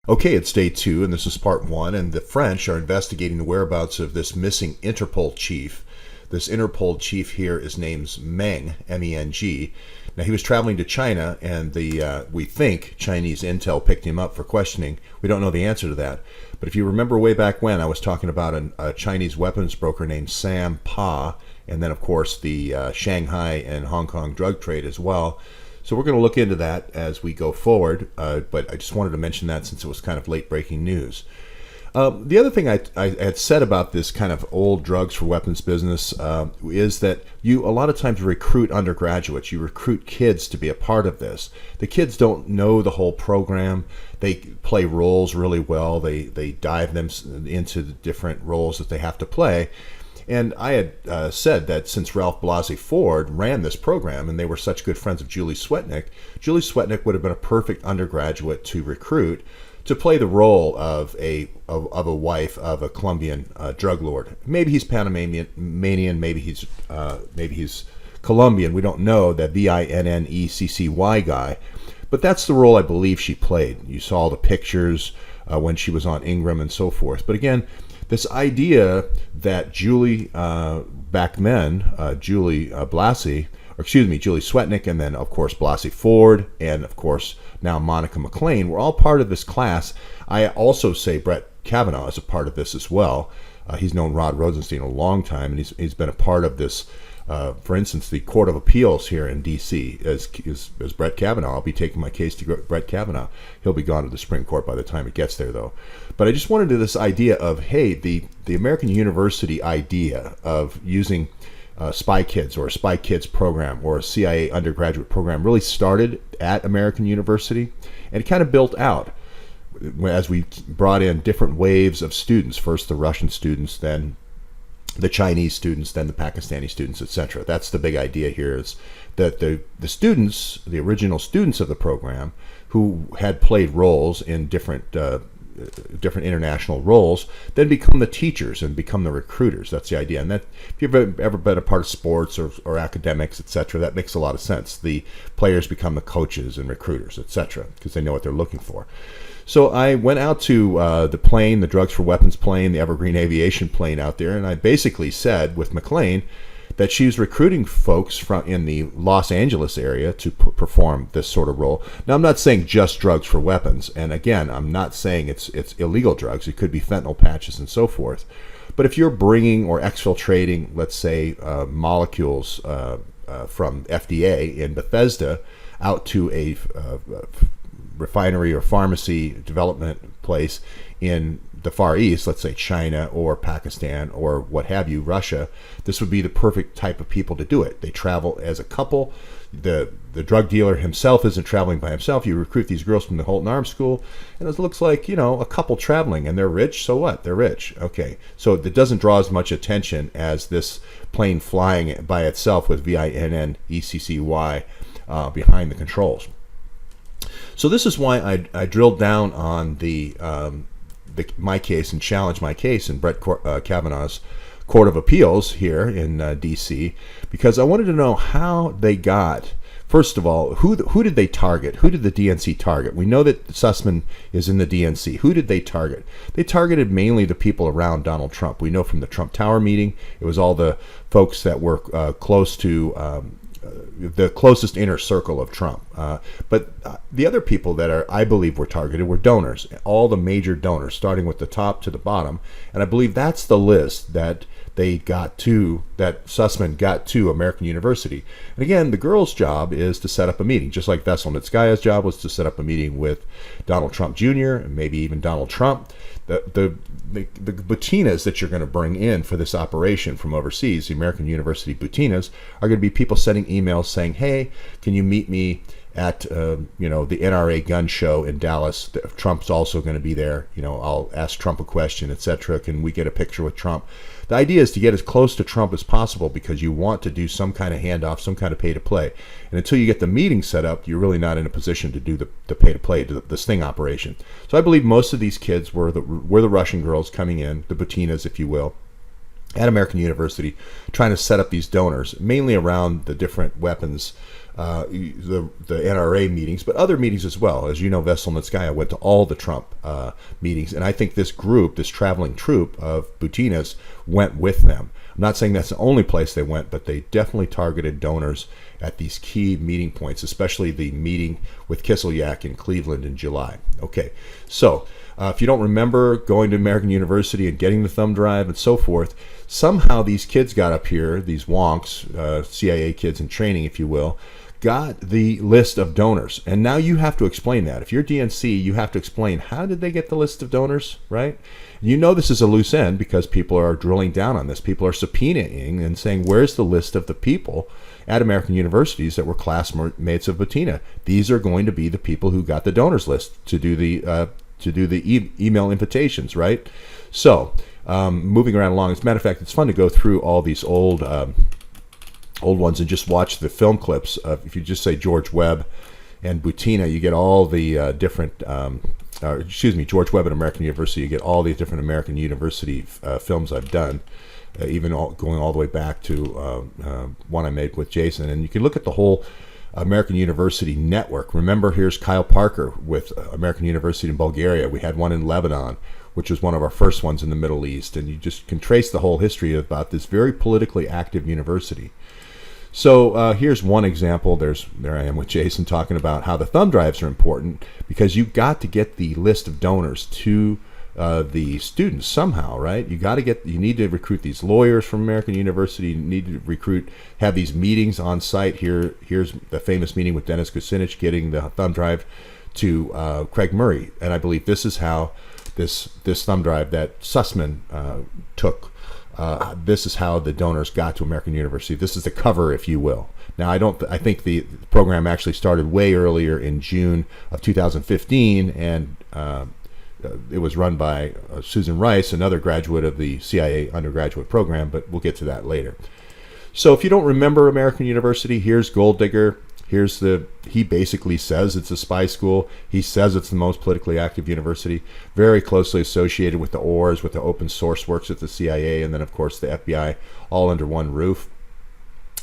Okay, it's day 2, and this is part 1, and the French are investigating the whereabouts of this missing Interpol chief. This Interpol chief here is named Meng, M-E-N-G. Now, he was traveling to China, and we think Chinese intel picked him up for questioning. We don't know the answer to that. But if you remember way back when, I was talking about a Chinese weapons broker named Sam Pa, and then, of course, the Shanghai and Hong Kong drug trade as well. So we're going to look into that as we go forward, but I just wanted to mention that since it was kind of late-breaking news. The other thing I had said about this kind of old drugs for weapons business is that you a lot of times recruit undergraduates. You recruit kids to be a part of this. The kids don't know the whole program. They play roles really well. They dive them into the different roles that they have to play. And I had said that since Ralph Blasey Ford ran this program and they were such good friends of Julie Swetnick would have been a perfect undergraduate to recruit to play the role of a wife of a Colombian drug lord. Maybe he's Panamanian, maybe he's Colombian. We don't know, that Vinneccy guy. But that's the role I believe she played. You saw the pictures when she was on Ingram and so forth. But again, this idea that Julie Swetnick, and then, of course, Blasey Ford, and, of course, now Monica McLean, were all part of this class. I also say Brett Kavanaugh is a part of this as well. He's known Rod Rosenstein a long time, and he's been a part of this. For instance, the Court of Appeals here in D.C. as Brett Kavanaugh. I'll be taking my case to Brett Kavanaugh. He'll be gone to the Supreme Court by the time it gets there, though. But I just wanted to this idea of, hey, the American University idea of using Spy Kids or a Spy Kids program or a CIA undergraduate program really started at American University, and it kind of built out as we brought in different waves of students. First the Russian students, then the Chinese students, then the Pakistani students, etc. That's the big idea here, is that the students, the original students of the program, who had played roles in different international roles, then become the teachers and become the recruiters. That's the idea. And that, if you've ever been a part of sports or academics, etc., that makes a lot of sense. The players become the coaches and recruiters, etc., because they know what they're looking for. So I went out to the plane, the drugs for weapons plane, the Evergreen Aviation plane out there, and I basically said with McLean that she was recruiting folks from in the Los Angeles area to perform this sort of role. Now, I'm not saying just drugs for weapons, and again, I'm not saying it's illegal drugs. It could be fentanyl patches and so forth. But if you're bringing or exfiltrating, let's say, molecules from FDA in Bethesda out to a refinery or pharmacy development place in the Far East, let's say China or Pakistan or what have you, Russia, this would be the perfect type of people to do it. They travel as a couple. The drug dealer himself isn't traveling by himself. You recruit these girls from the Holton Arms School, and it looks like, a couple traveling, and they're rich. So what? They're rich. Okay. So it doesn't draw as much attention as this plane flying by itself with Vinneccy behind the controls. So this is why I drilled down on my case and challenged my case in Brett Kavanaugh's Court of Appeals here in D.C. because I wanted to know how they got, first of all, who did they target? Who did the DNC target? We know that Sussman is in the DNC. Who did they target? They targeted mainly the people around Donald Trump. We know from the Trump Tower meeting, it was all the folks that were close to the closest inner circle of Trump. But the other people that I believe were targeted were donors, all the major donors, starting with the top to the bottom. And I believe that's the list that that Sussman got to American University. And again, the girl's job is to set up a meeting, just like Veselnitskaya's job was to set up a meeting with Donald Trump Jr. and maybe even Donald Trump. The Butinas that you're going to bring in for this operation from overseas, the American University Butinas, are going to be people sending emails saying, hey, can you meet me at the NRA gun show in Dallas? Trump's also going to be there. I'll ask Trump a question, etc. Can we get a picture with Trump? The idea is to get as close to Trump as possible because you want to do some kind of handoff, some kind of pay to play. And until you get the meeting set up, you're really not in a position to do the pay to play, the sting operation. So I believe most of these kids were the Russian girls coming in, the Butinas, if you will. at American University trying to set up these donors, mainly around the different weapons, the NRA meetings, but other meetings as well. As you know, Vesselnitskaya went to all the Trump meetings, and I think this group, this traveling troupe of Butinas, went with them. I'm not saying that's the only place they went, but they definitely targeted donors at these key meeting points, especially the meeting with Kislyak in Cleveland in July. Okay, so if you don't remember going to American University and getting the thumb drive and so forth, somehow these kids got up here, these wonks, CIA kids in training, if you will, got the list of donors. And now you have to explain that. If you're DNC, you have to explain, how did they get the list of donors, right? You know this is a loose end because people are drilling down on this. People are subpoenaing and saying, where's the list of the people at American universities that were classmates of Butina? These are going to be the people who got the donors list to do the email invitations, right? So moving around along, as a matter of fact, it's fun to go through all these old ones and just watch the film clips. If you just say George Webb and Butina, you get all the different, George Webb at American University, you get all these different American University films I've done, even going all the way back to one I made with Jason. And you can look at the whole American University network. Remember, here's Kyle Parker with American University in Bulgaria. We had one in Lebanon, which was one of our first ones in the Middle East. And you just can trace the whole history about this very politically active university. So here's one example. There I am with Jason talking about how the thumb drives are important, because you've got to get the list of donors to the students somehow, right? You need to recruit these lawyers from American University. You need to have these meetings on site. Here's the famous meeting with Dennis Kucinich getting the thumb drive to Craig Murray. And I believe this is how this thumb drive that Sussman took, this is how the donors got to American University. This is the cover, if you will. Now, I think the program actually started way earlier in June of 2015, and it was run by Susan Rice, another graduate of the CIA undergraduate program, but we'll get to that later. So if you don't remember American University, here's Gold Digger. He basically says it's a spy school. He says it's the most politically active university, very closely associated with the ORs, with the open source works at the CIA, and then, of course, the FBI, all under one roof,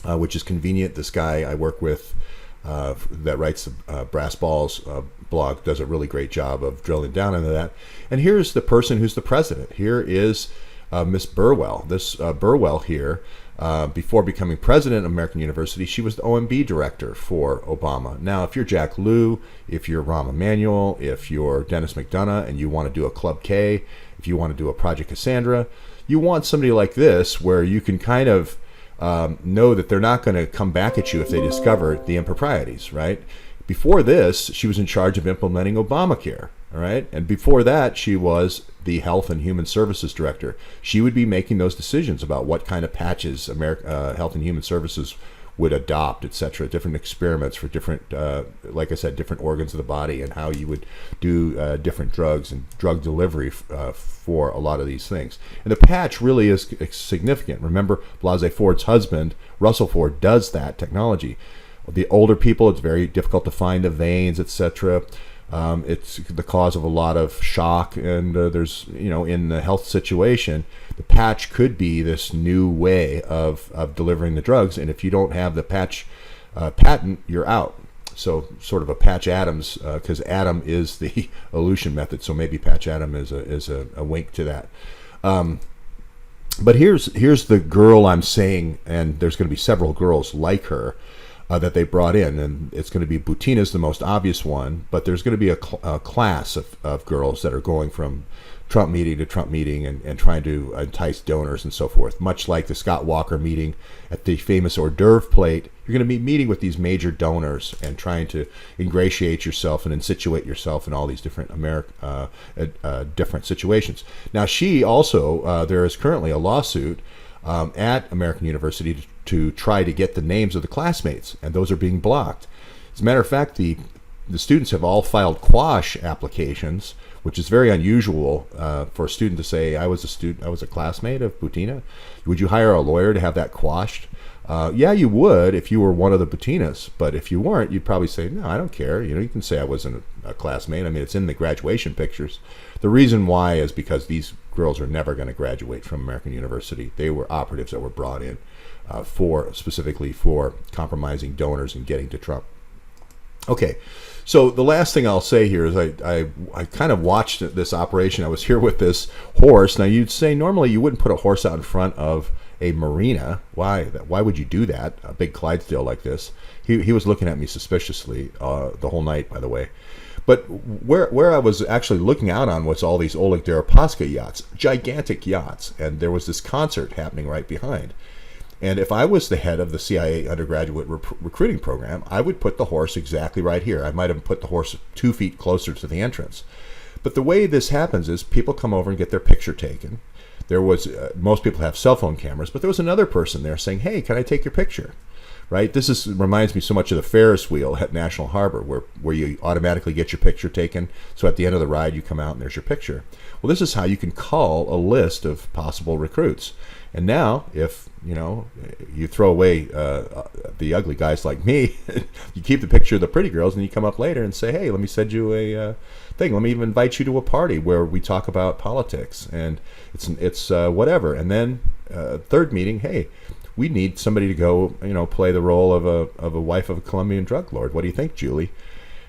which is convenient. This guy I work with that writes the Brass Balls blog does a really great job of drilling down into that. And here's the person who's the president. Here is Miss Burwell. This Burwell here, before becoming president of American University, she was the OMB director for Obama. Now, if you're Jack Lew, if you're Rahm Emanuel, if you're Dennis McDonough, and you want to do a Club K, if you want to do a Project Cassandra, you want somebody like this where you can kind of know that they're not going to come back at you if they discover the improprieties, right? Before this, she was in charge of implementing Obamacare, all right? And before that, she was the Health and Human Services Director. She would be making those decisions about what kind of patches Health and Human Services would adopt, etc., different experiments for different, like I said, different organs of the body, and how you would do different drugs and drug delivery for a lot of these things. And the patch really is significant. Remember, Blasey Ford's husband, Russell Ford, does that technology. The older people, it's very difficult to find the veins, etc. It's the cause of a lot of shock, and there's, in the health situation, the patch could be this new way of delivering the drugs, and if you don't have the patch patent, you're out. So sort of a Patch Adams, because Adam is the elution method, so maybe Patch Adam is a wink to that. But here's the girl I'm saying, and there's going to be several girls like her that they brought in, and it's going to be Butina's the most obvious one, but there's going to be a class of girls that are going from Trump meeting to Trump meeting and trying to entice donors and so forth. Much like the Scott Walker meeting at the famous hors d'oeuvre plate, you're going to be meeting with these major donors and trying to ingratiate yourself and insituate yourself in all these different different situations. Now, she also, there is currently a lawsuit at American University to try to get the names of the classmates, and those are being blocked. As a matter of fact, the students have all filed quash applications, which is very unusual for a student to say, I was a classmate of Butina. Would you hire a lawyer to have that quashed? Yeah, you would if you were one of the Butinas, but if you weren't, you'd probably say, no, I don't care. You can say I wasn't a classmate. I mean, it's in the graduation pictures. The reason why is because these girls are never going to graduate from American University. They were operatives that were brought in specifically for compromising donors and getting to Trump. Okay, so the last thing I'll say here is I kind of watched this operation. I was here with this horse. Now, you'd say normally you wouldn't put a horse out in front of a marina. Why would you do that? A big Clydesdale like this. He was looking at me suspiciously the whole night, by the way. But where I was actually looking out on was all these Oleg Deripaska yachts, gigantic yachts, and there was this concert happening right behind. And if I was the head of the CIA undergraduate recruiting program, I would put the horse exactly right here. I might have put the horse 2 feet closer to the entrance. But the way this happens is people come over and get their picture taken. There was most people have cell phone cameras, but there was another person there saying, "Hey, can I take your picture?" Right? This reminds me so much of the Ferris wheel at National Harbor, where you automatically get your picture taken. So at the end of the ride, you come out and there's your picture. Well, this is how you can call a list of possible recruits. And now, if you throw away the ugly guys like me, you keep the picture of the pretty girls, and you come up later and say, "Hey, let me send you a thing. Let me even invite you to a party where we talk about politics." And it's whatever. And then third meeting, hey, we need somebody to go, play the role of a wife of a Colombian drug lord. What do you think, Julie?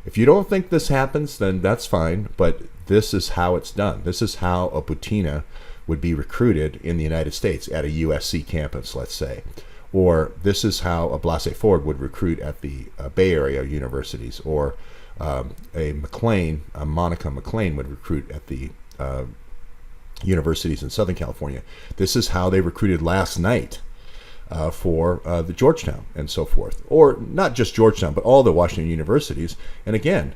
If you don't think this happens, then that's fine. But this is how it's done. This is how a Butina would be recruited in the United States at a USC campus, let's say. Or this is how a Blasey Ford would recruit at the Bay Area universities. Or a Monica McLean would recruit at the universities in Southern California. This is how they recruited last night for the Georgetown and so forth. Or not just Georgetown, but all the Washington universities. And again,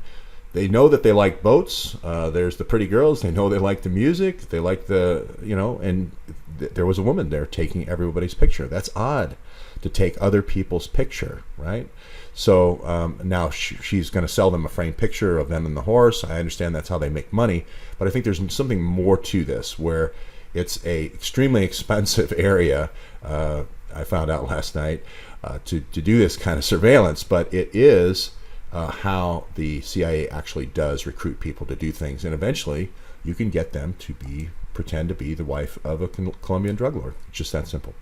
they know that they like boats. There's the pretty girls. They know they like the music. They like and there was a woman there taking everybody's picture. That's odd to take other people's picture, right? So now she's going to sell them a framed picture of them and the horse. I understand that's how they make money. But I think there's something more to this where it's a extremely expensive area. I found out last night to do this kind of surveillance, but it is how the CIA actually does recruit people to do things, and eventually you can get them to pretend to be the wife of a Colombian drug lord. It's just that simple.